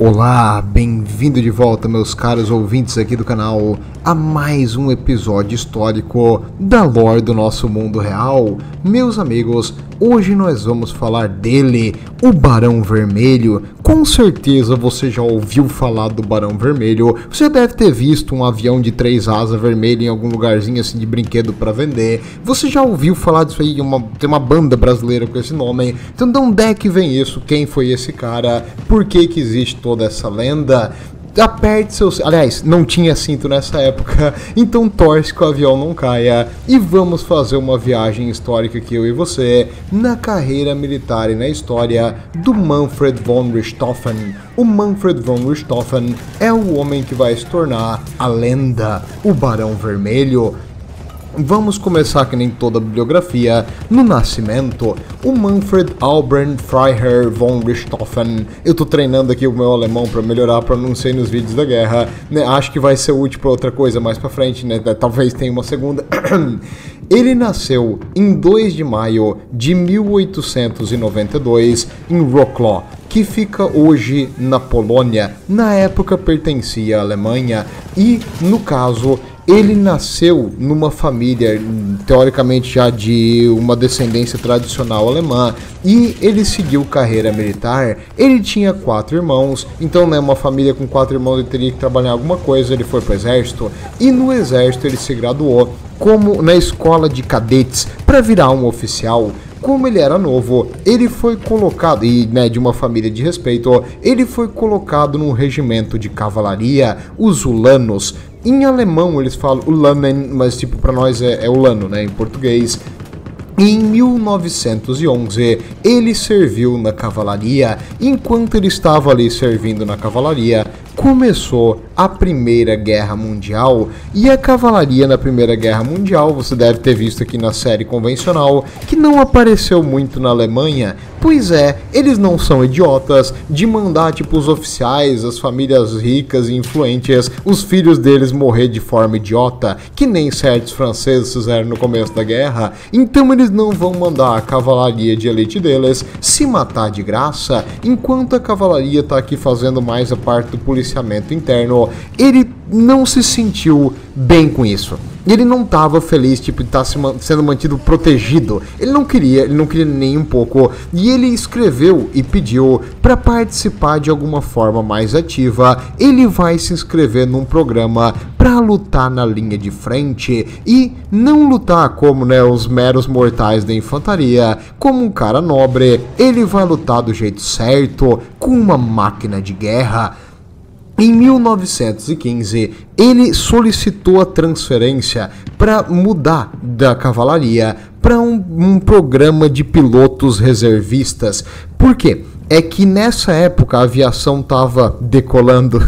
Olá, bem-vindo de volta, meus caros ouvintes aqui do canal, a mais um episódio histórico da lore do nosso mundo real. Meus amigos, hoje nós vamos falar dele, o Barão Vermelho. Com certeza você já ouviu falar do Barão Vermelho, você deve ter visto um avião de 3 asas vermelho em algum lugarzinho assim de brinquedo para vender. Você já ouviu falar disso aí, tem uma banda brasileira com esse nome. Então de onde é que vem isso? Quem foi esse cara? Por que existe toda essa lenda? Aperte seus... Aliás, não tinha cinto nessa época, então torce que o avião não caia. E vamos fazer uma viagem histórica aqui, eu e você, na carreira militar e na história do Manfred von Richthofen. O Manfred von Richthofen é o homem que vai se tornar a lenda, o Barão Vermelho. Vamos começar, que nem toda a bibliografia, no nascimento. O Manfred Albrecht Freiherr von Richthofen. Eu tô treinando aqui o meu alemão para melhorar a pronúncia nos vídeos da guerra, né? Acho que vai ser útil para outra coisa mais para frente, né? Talvez tenha uma segunda. Ele nasceu em 2 de maio de 1892 em Wrocław, que fica hoje na Polônia. Na época pertencia à Alemanha e, no caso, ele nasceu numa família, teoricamente já de uma descendência tradicional alemã, e ele seguiu carreira militar. Ele tinha 4 irmãos, então, né, uma família com 4 irmãos, ele teria que trabalhar alguma coisa. Ele foi pro exército, e no exército ele se graduou como na escola de cadetes para virar um oficial. Como ele era novo, ele foi colocado, e né, de uma família de respeito, ele foi colocado num regimento de cavalaria, os Ulanos. Em alemão eles falam Ulanen, mas tipo para nós é Ulano, né, em português. Em 1911, ele serviu na cavalaria. Enquanto ele estava ali servindo na cavalaria, começou a Primeira Guerra Mundial. E a cavalaria na Primeira Guerra Mundial, você deve ter visto aqui na série convencional, que não apareceu muito na Alemanha. Pois é, eles não são idiotas de mandar tipo os oficiais, as famílias ricas e influentes, os filhos deles morrer de forma idiota, que nem certos franceses fizeram no começo da guerra. Então eles não vão mandar a cavalaria de elite deles se matar de graça, enquanto a cavalaria tá aqui fazendo mais a parte do policiamento interno. Ele não se sentiu bem com isso. Ele não estava feliz, tipo, de estar sendo mantido protegido. Ele não queria nem um pouco. E ele escreveu e pediu para participar de alguma forma mais ativa. Ele vai se inscrever num programa para lutar na linha de frente e não lutar como, né, os meros mortais da infantaria, como um cara nobre. Ele vai lutar do jeito certo, com uma máquina de guerra. Em 1915, ele solicitou a transferência para mudar da cavalaria para um programa de pilotos reservistas. Por quê? É que nessa época a aviação tava decolando.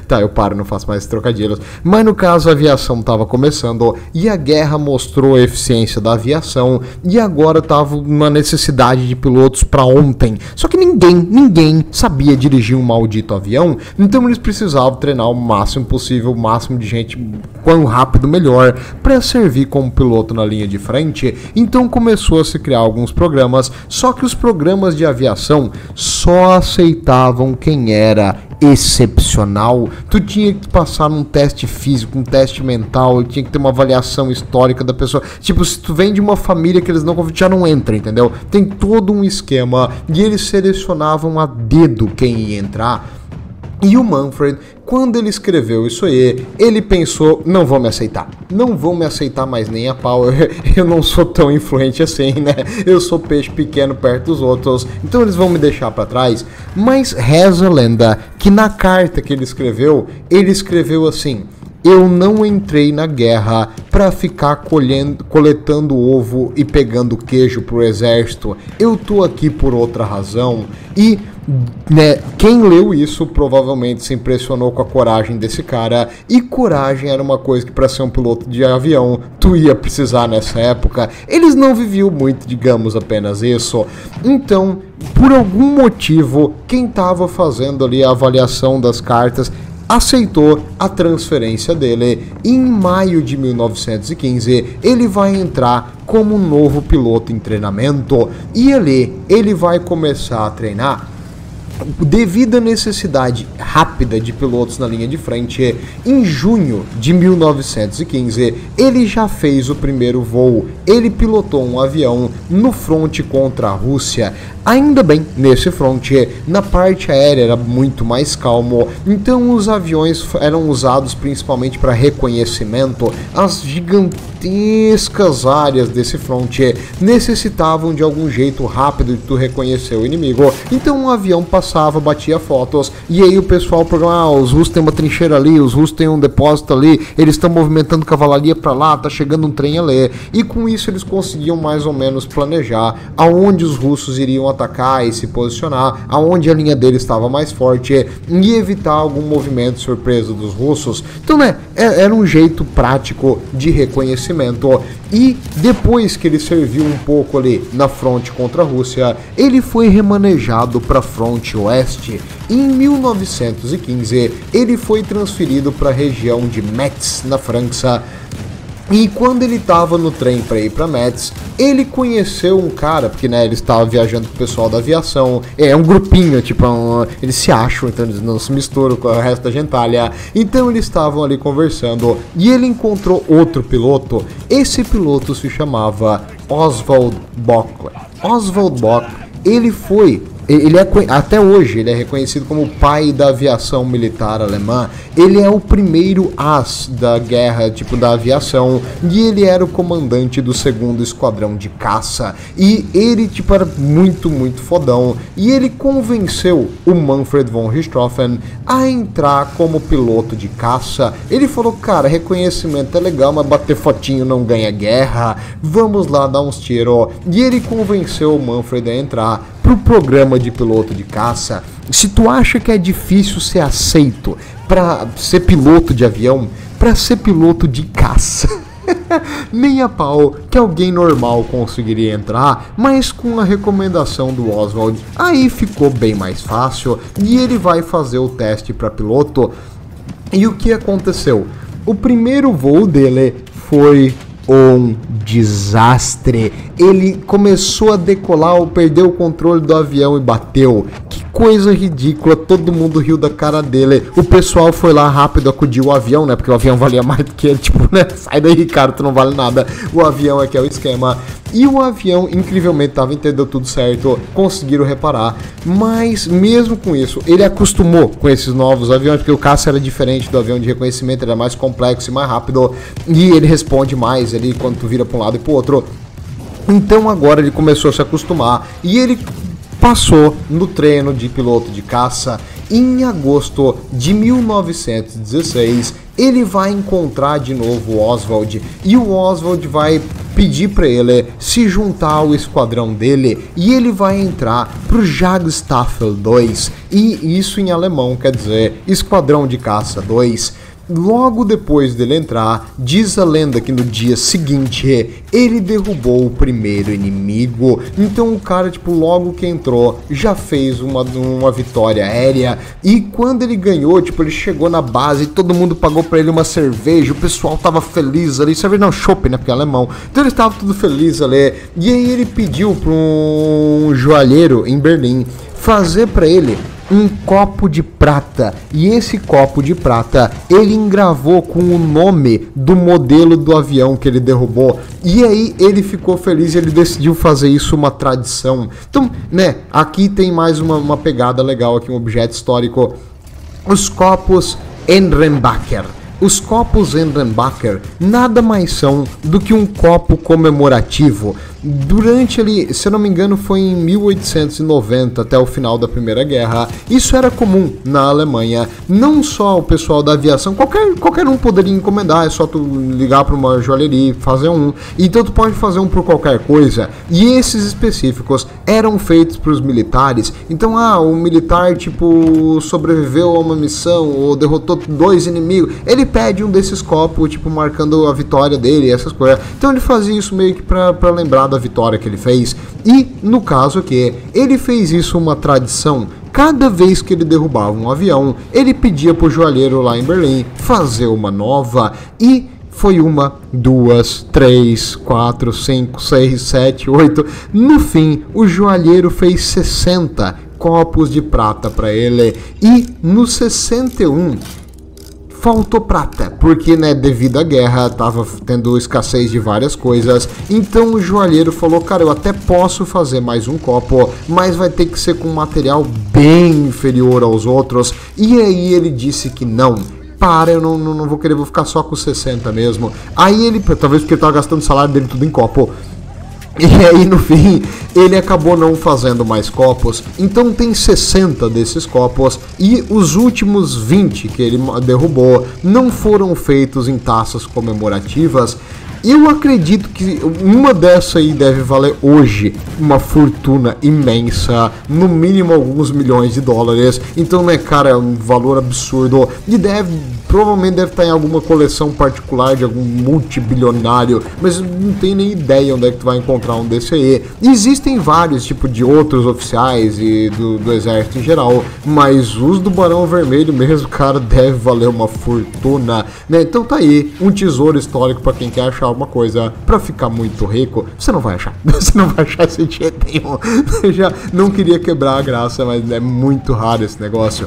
Tá, eu paro, não faço mais trocadilhos. Mas no caso a aviação tava começando e a guerra mostrou a eficiência da aviação e agora tava uma necessidade de pilotos para ontem. Só que ninguém sabia dirigir um maldito avião, então eles precisavam treinar o máximo possível, o máximo de gente, quão rápido melhor, para servir como piloto na linha de frente. Então começou a se criar alguns programas, só que os programas de aviação só aceitavam quem era excepcional. Tu tinha que passar num teste físico, um teste mental, tinha que ter uma avaliação histórica da pessoa. Tipo, se tu vem de uma família que eles não já não entra, entendeu? Tem todo um esquema e eles selecionavam a dedo quem ia entrar. E o Manfred, quando ele escreveu isso aí, ele pensou, não vão me aceitar mais nem a pau, eu não sou tão influente assim, né, eu sou peixe pequeno perto dos outros, então eles vão me deixar para trás. Mas reza a lenda que na carta que ele escreveu assim: eu não entrei na guerra para ficar coletando ovo e pegando queijo pro exército, eu tô aqui por outra razão. E né, quem leu isso provavelmente se impressionou com a coragem desse cara, e coragem era uma coisa que para ser um piloto de avião tu ia precisar nessa época. Eles não viviam muito, digamos, apenas isso. Então, por algum motivo, quem estava fazendo ali a avaliação das cartas aceitou a transferência dele. Em maio de 1915, ele vai entrar como um novo piloto em treinamento, e ali ele vai começar a treinar Devido à necessidade rápida de pilotos na linha de frente, em junho de 1915, ele já fez o primeiro voo. Ele pilotou um avião no fronte contra a Rússia. Ainda bem, nesse fronte, na parte aérea era muito mais calmo, então os aviões eram usados principalmente para reconhecimento. As gigantescas áreas desse fronte necessitavam de algum jeito rápido de tu reconhecer o inimigo, então um avião passava, batia fotos, e aí o pessoal programava, os russos têm uma trincheira ali, os russos têm um depósito ali, eles estão movimentando cavalaria para lá, tá chegando um trem ali, e com isso eles conseguiam mais ou menos planejar aonde os russos iriam atacar e se posicionar, aonde a linha dele estava mais forte e evitar algum movimento surpresa dos russos. Então, né, era um jeito prático de reconhecimento. E depois que ele serviu um pouco ali na fronte contra a Rússia, ele foi remanejado para a fronte oeste. Em 1915, ele foi transferido para a região de Metz, na França. E quando ele estava no trem para ir para Metz, ele conheceu um cara, porque né, ele estava viajando com o pessoal da aviação, é um grupinho, tipo, eles se acham, então eles não se misturam com o resto da gentalha. Então eles estavam ali conversando e ele encontrou outro piloto. Esse piloto se chamava Oswald Bock. Oswald Bock, até hoje ele é reconhecido como o pai da aviação militar alemã. Ele é o primeiro as da guerra, tipo, da aviação, e ele era o comandante do 2º Esquadrão de Caça. E ele, tipo, era muito, muito fodão. E ele convenceu o Manfred von Richthofen a entrar como piloto de caça. Ele falou, cara, reconhecimento é legal, mas bater fotinho não ganha guerra. Vamos lá dar uns tiros. E ele convenceu o Manfred a entrar pro programa de piloto de caça. Se tu acha que é difícil ser aceito para ser piloto de avião, para ser piloto de caça, nem a pau que alguém normal conseguiria entrar, mas com a recomendação do Oswald, aí ficou bem mais fácil e ele vai fazer o teste para piloto. E o que aconteceu? O primeiro voo dele foi um desastre. Ele começou a decolar, perdeu o controle do avião e bateu. Que coisa ridícula, todo mundo riu da cara dele. O pessoal foi lá rápido acudir o avião, né? Porque o avião valia mais do que ele, tipo, né? Sai daí, cara, tu não vale nada. O avião é que é o esquema. E o avião, incrivelmente, entendeu tudo certo, conseguiram reparar. Mas, mesmo com isso, ele acostumou com esses novos aviões, porque o caça era diferente do avião de reconhecimento, ele era mais complexo e mais rápido. E ele responde mais ali quando tu vira para um lado e para o outro. Então agora ele começou a se acostumar e ele passou no treino de piloto de caça. Em agosto de 1916, ele vai encontrar de novo o Oswald e o Oswald vai pedir para ele se juntar ao esquadrão dele e ele vai entrar pro Jagdstaffel 2, e isso em alemão quer dizer Esquadrão de Caça 2. Logo depois dele entrar, diz a lenda que no dia seguinte ele derrubou o primeiro inimigo. Então o cara, tipo, logo que entrou, já fez uma vitória aérea. E quando ele ganhou, tipo, ele chegou na base, todo mundo pagou pra ele uma cerveja, o pessoal tava feliz ali, cerveja não, chopp, né, porque é alemão. Então eles estavam tudo felizes ali. E aí ele pediu pra um joalheiro em Berlim fazer pra ele um copo de prata, e esse copo de prata ele engravou com o nome do modelo do avião que ele derrubou, e aí ele ficou feliz e ele decidiu fazer isso uma tradição. Então, né, aqui tem mais uma pegada legal, aqui um objeto histórico, os copos Ehrenbacher. Os copos Ehrenbacher nada mais são do que um copo comemorativo. Durante ali, se eu não me engano, foi em 1890 até o final da Primeira Guerra. Isso era comum na Alemanha. Não só o pessoal da aviação, qualquer um poderia encomendar, é só tu ligar para uma joalheria e fazer um. Então tu pode fazer um por qualquer coisa. E esses específicos eram feitos para os militares. Então, o militar tipo sobreviveu a uma missão ou derrotou 2 inimigos, ele pede um desses copos, tipo marcando a vitória dele, essas coisas. Então ele fazia isso meio que para lembrar da vitória que ele fez. E no caso aqui, ele fez isso uma tradição. Cada vez que ele derrubava um avião, ele pedia pro joalheiro lá em Berlim fazer uma nova, e foi 1, 2, 3, 4, 5, 6, 7, 8. No fim, o joalheiro fez 60 copos de prata para ele. E no 61 faltou prata, porque, né, devido à guerra, tava tendo escassez de várias coisas. Então o joalheiro falou, cara, eu até posso fazer mais um copo, mas vai ter que ser com um material bem inferior aos outros. E aí ele disse que não. Eu não vou querer, vou ficar só com 60 mesmo. Aí ele, talvez porque ele tava gastando o salário dele tudo em copo. E aí no fim ele acabou não fazendo mais copos. Então tem 60 desses copos. E os últimos 20 que ele derrubou não foram feitos em taças comemorativas. Eu acredito que uma dessa aí deve valer hoje uma fortuna imensa, no mínimo alguns milhões de dólares. Então, né, cara, é um valor absurdo e provavelmente deve estar em alguma coleção particular de algum multibilionário, mas não tenho nem ideia onde é que tu vai encontrar um desse aí. Existem vários tipos de outros oficiais e do exército em geral, mas os do Barão Vermelho mesmo, cara, deve valer uma fortuna, né? Então tá aí, um tesouro histórico para quem quer achar alguma coisa para ficar muito rico. Você não vai achar, você não vai achar esse jeito nenhum. Eu já não queria quebrar a graça, mas é muito raro esse negócio.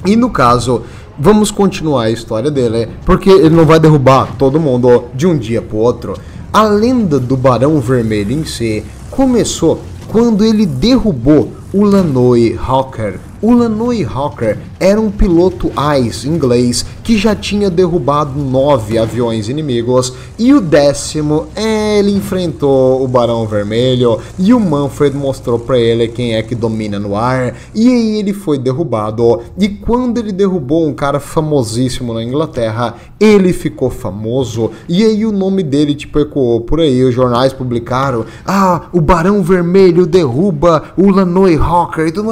E no caso, vamos continuar a história dele, porque ele não vai derrubar todo mundo de um dia pro outro. A lenda do Barão Vermelho em si começou quando ele derrubou o Lannoy Hawker. O Lannoy Hawker era um piloto ICE inglês que já tinha derrubado 9 aviões inimigos, e o 10º ele enfrentou o Barão Vermelho e o Manfred mostrou pra ele quem é que domina no ar, e aí ele foi derrubado. E quando ele derrubou um cara famosíssimo na Inglaterra, ele ficou famoso, e aí o nome dele tipo ecoou por aí, os jornais publicaram: o Barão Vermelho derruba o Lannoy Hawker, e tudo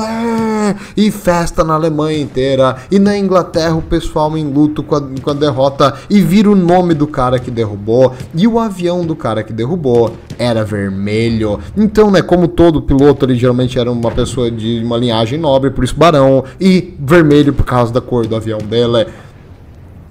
e festa na Alemanha inteira, e na Inglaterra o pessoal em luto com a derrota, e vira o nome do cara que derrubou, e o avião do cara que derrubou era vermelho. Então, né, como todo piloto ele geralmente era uma pessoa de uma linhagem nobre, por isso barão, e vermelho por causa da cor do avião dele.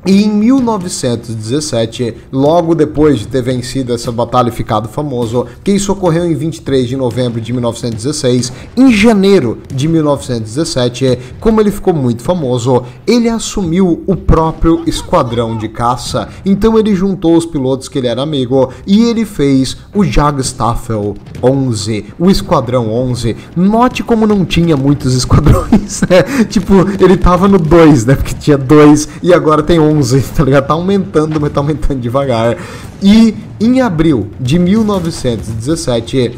E em 1917, logo depois de ter vencido essa batalha e ficado famoso, que isso ocorreu em 23 de novembro de 1916, em janeiro de 1917, como ele ficou muito famoso, ele assumiu o próprio esquadrão de caça. Então ele juntou os pilotos que ele era amigo e ele fez o Jagdstaffel 11, o Esquadrão 11. Note como não tinha muitos esquadrões, né? Tipo, ele tava no 2, né? Porque tinha 2 e agora tem 11. Tá ligado? Tá aumentando, mas tá aumentando devagar. E em abril de 1917,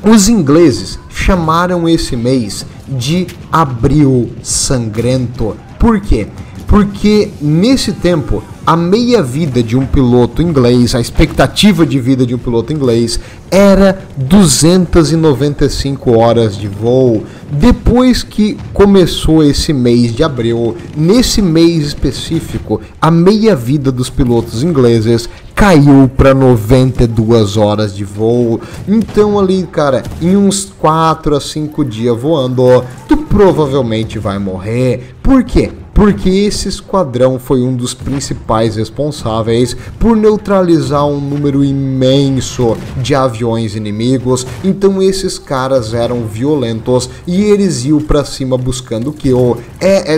os ingleses chamaram esse mês de Abril Sangrento. Por quê? Porque nesse tempo, a meia-vida de um piloto inglês, a expectativa de vida de um piloto inglês era 295 horas de voo. Depois que começou esse mês de abril, nesse mês específico, a meia-vida dos pilotos ingleses caiu para 92 horas de voo. Então ali, cara, em uns 4 a 5 dias voando, tu provavelmente vai morrer. Por quê? Porque esse esquadrão foi um dos principais responsáveis por neutralizar um número imenso de aviões inimigos. Então esses caras eram violentos e eles iam pra cima buscando kill.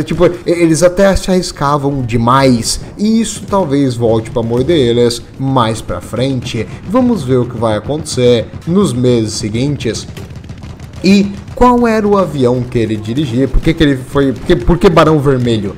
Tipo, eles até se arriscavam demais, e isso talvez volte pra morder eles mais pra frente. Vamos ver o que vai acontecer nos meses seguintes. E qual era o avião que ele dirigia? Por que Barão Vermelho?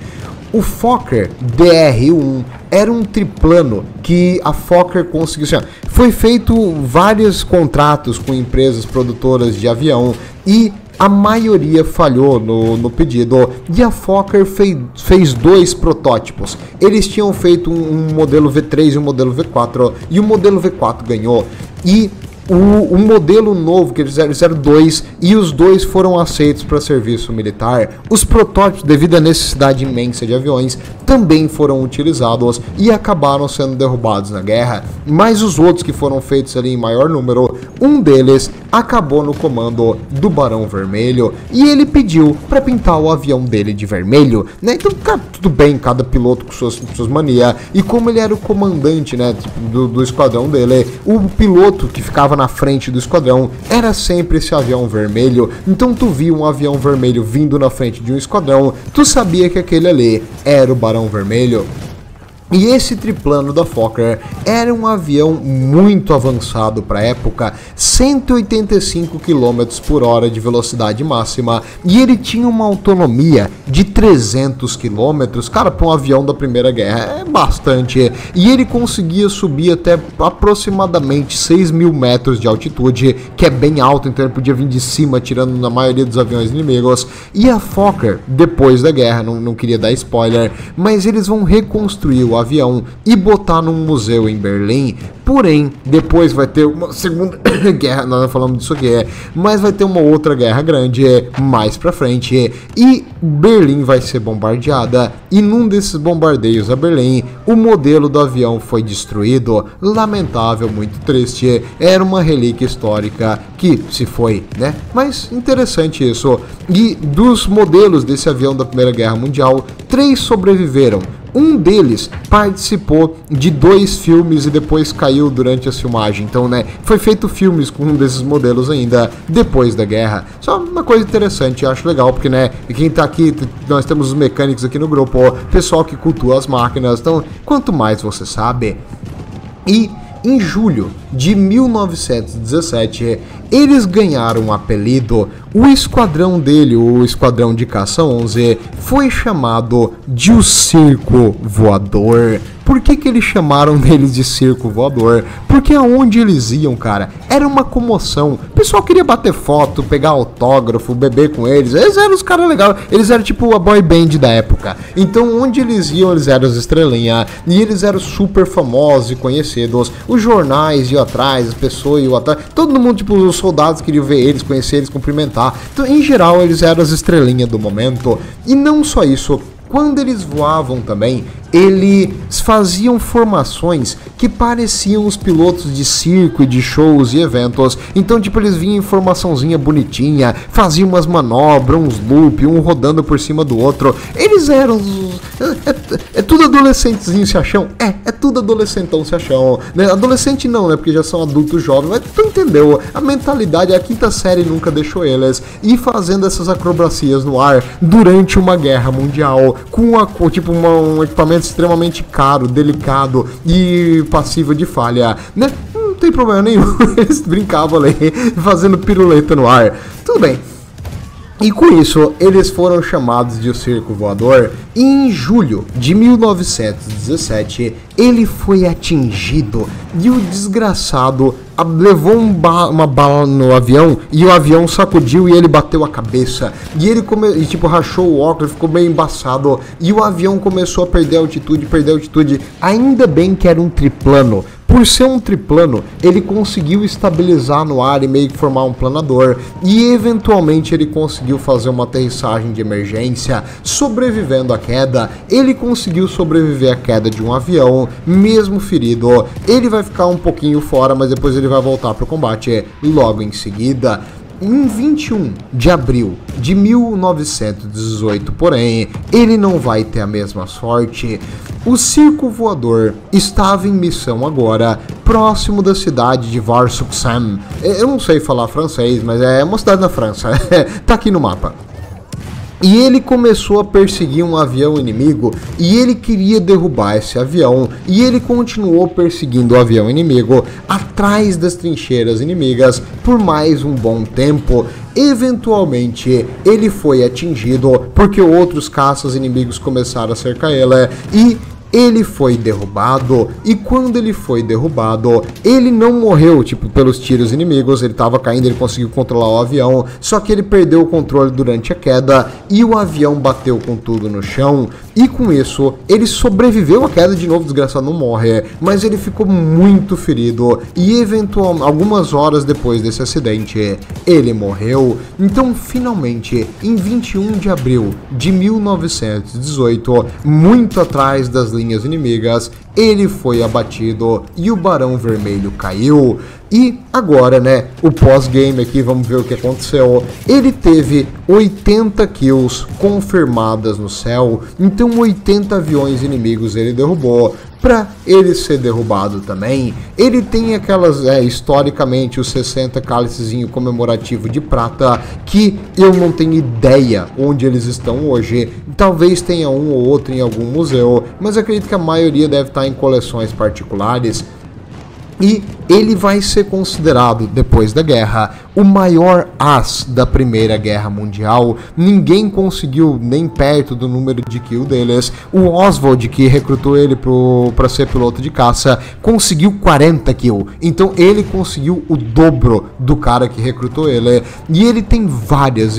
O Fokker DR-1 era um triplano que a Fokker conseguiu. Foi feito vários contratos com empresas produtoras de avião e a maioria falhou no pedido, e a Fokker fez 2 protótipos. Eles tinham feito um modelo V3 e um modelo V4, e o modelo V4 ganhou. E o modelo novo que eles fizeram 2, e os 2 foram aceitos para serviço militar. Os protótipos, devido à necessidade imensa de aviões, também foram utilizados e acabaram sendo derrubados na guerra. Mas os outros que foram feitos ali em maior número, um deles acabou no comando do Barão Vermelho e ele pediu para pintar o avião dele de vermelho, né? Então, cara, tudo bem, cada piloto com suas manias. E como ele era o comandante, né, do esquadrão dele, o piloto que ficava na frente do esquadrão era sempre esse avião vermelho. Então tu via um avião vermelho vindo na frente de um esquadrão, tu sabia que aquele ali era o Barão Vermelho. E esse triplano da Fokker era um avião muito avançado para a época, 185 km por hora de velocidade máxima, e ele tinha uma autonomia de 300 km, cara, para um avião da Primeira Guerra é bastante, e ele conseguia subir até aproximadamente 6.000 metros de altitude, que é bem alto, então ele podia vir de cima, tirando na maioria dos aviões inimigos. E a Fokker, depois da guerra, não queria dar spoiler, mas eles vão reconstruir o avião e botar num museu em Berlim. Porém, depois vai ter uma segunda guerra, nós não falamos disso aqui, mas vai ter uma outra guerra grande mais pra frente, e Berlim vai ser bombardeada, e num desses bombardeios a Berlim, o modelo do avião foi destruído, lamentável, muito triste, era uma relíquia histórica que se foi, né? Mas interessante isso. E dos modelos desse avião da Primeira Guerra Mundial, 3 sobreviveram. Um deles participou de 2 filmes e depois caiu durante a filmagem. Então, né, foi feito filmes com um desses modelos ainda depois da guerra. Só uma coisa interessante, eu acho legal, porque, né, quem tá aqui, nós temos os mecânicos aqui no grupo, pessoal que cultua as máquinas. Então, quanto mais você sabe. E em julho de 1917, eles ganharam um apelido. O esquadrão dele, o esquadrão de caça 11, foi chamado de o Circo Voador. Por que eles chamaram deles de Circo Voador? Porque aonde eles iam, cara, era uma comoção. O pessoal queria bater foto, pegar autógrafo, beber com eles. Eles eram os caras legais. Eles eram tipo a boy band da época. Então, onde eles iam, eles eram as estrelinhas. E eles eram super famosos e conhecidos. Os jornais iam atrás, as pessoas iam atrás. Todo mundo, tipo, os soldados queriam ver eles, conhecer eles, cumprimentar. Então, em geral, eles eram as estrelinhas do momento. E não só isso. Quando eles voavam também, eles faziam formações que pareciam os pilotos de circo e de shows e eventos. Então, tipo, eles vinham em formaçãozinha bonitinha, faziam umas manobras, uns loop, um rodando por cima do outro. Eles eram... É tudo adolescentezinho se acham? É tudo adolescentão se acham. Né? Adolescente não, né? Porque já são adultos jovens, mas tu entendeu? A mentalidade, a quinta série nunca deixou eles ir fazendo essas acrobacias no ar durante uma guerra mundial, com tipo um equipamento extremamente caro, delicado e passível de falha, né? Não tem problema nenhum, eles brincavam ali, fazendo piruleta no ar, tudo bem. E com isso, eles foram chamados de o Circo Voador, e em julho de 1917, ele foi atingido, e o desgraçado levou uma bala no avião, e o avião sacudiu e ele bateu a cabeça, e ele tipo, rachou o óculos, ficou meio embaçado, e o avião começou a perder altitude, ainda bem que era um triplano. Por ser um triplano, ele conseguiu estabilizar no ar e meio que formar um planador, e eventualmente ele conseguiu fazer uma aterrissagem de emergência, sobrevivendo à queda. Ele conseguiu sobreviver à queda de um avião, mesmo ferido. Ele vai ficar um pouquinho fora, mas depois ele vai voltar para o combate logo em seguida. Em 21 de abril de 1918, porém, ele não vai ter a mesma sorte. O Circo Voador estava em missão agora, próximo da cidade de Var-sur-Seine. Eu não sei falar francês, mas é uma cidade na França, tá aqui no mapa. E ele começou a perseguir um avião inimigo, e ele queria derrubar esse avião, e ele continuou perseguindo o avião inimigo atrás das trincheiras inimigas por mais um bom tempo. Eventualmente, ele foi atingido porque outros caças inimigos começaram a cercar ele, e ele foi derrubado. E quando ele foi derrubado, ele não morreu, tipo, pelos tiros inimigos, ele tava caindo, ele conseguiu controlar o avião, só que ele perdeu o controle durante a queda, e o avião bateu com tudo no chão, e com isso, ele sobreviveu à queda de novo, desgraçado, não morre, mas ele ficou muito ferido, e eventualmente, algumas horas depois desse acidente, ele morreu. Então, finalmente, em 21 de abril de 1918, muito atrás das linhas inimigas, ele foi abatido e o Barão Vermelho caiu. E agora, né, o pós-game aqui, vamos ver o que aconteceu. Ele teve 80 kills confirmadas no céu, então 80 aviões inimigos ele derrubou. Para ele ser derrubado também, ele tem aquelas, historicamente, os 60 cálicezinho comemorativo de prata, que eu não tenho ideia onde eles estão hoje. Talvez tenha um ou outro em algum museu, mas acredito que a maioria deve estar em coleções particulares. E ele vai ser considerado, depois da guerra, o maior as da Primeira Guerra Mundial. Ninguém conseguiu nem perto do número de kill deles. O Oswald, que recrutou ele para ser piloto de caça, conseguiu 40 kills. Então ele conseguiu o dobro do cara que recrutou ele. E ele tem várias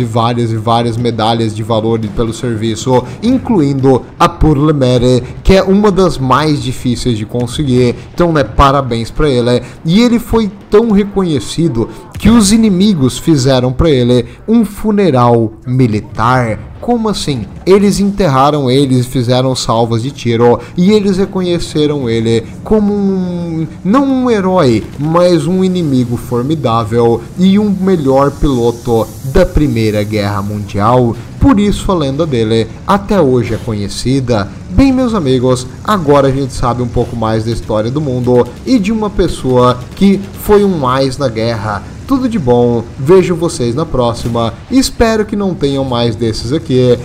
medalhas de valor pelo serviço, incluindo a Pour le Mérite, que é uma das mais difíceis de conseguir. Então, né, parabéns para ele. E ele foi tão reconhecido que os inimigos fizeram para ele um funeral militar. Como assim? Eles enterraram ele, fizeram salvas de tiro e eles reconheceram ele como não um herói, mas um inimigo formidável e um melhor piloto da Primeira Guerra Mundial. Por isso a lenda dele até hoje é conhecida. Bem, meus amigos, agora a gente sabe um pouco mais da história do mundo e de uma pessoa que foi um mais na guerra. Tudo de bom, vejo vocês na próxima, espero que não tenham mais desses aqui.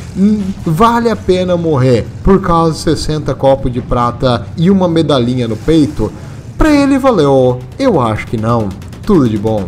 Vale a pena morrer por causa de 60 copos de prata e uma medalhinha no peito? Pra ele valeu, eu acho que não. Tudo de bom.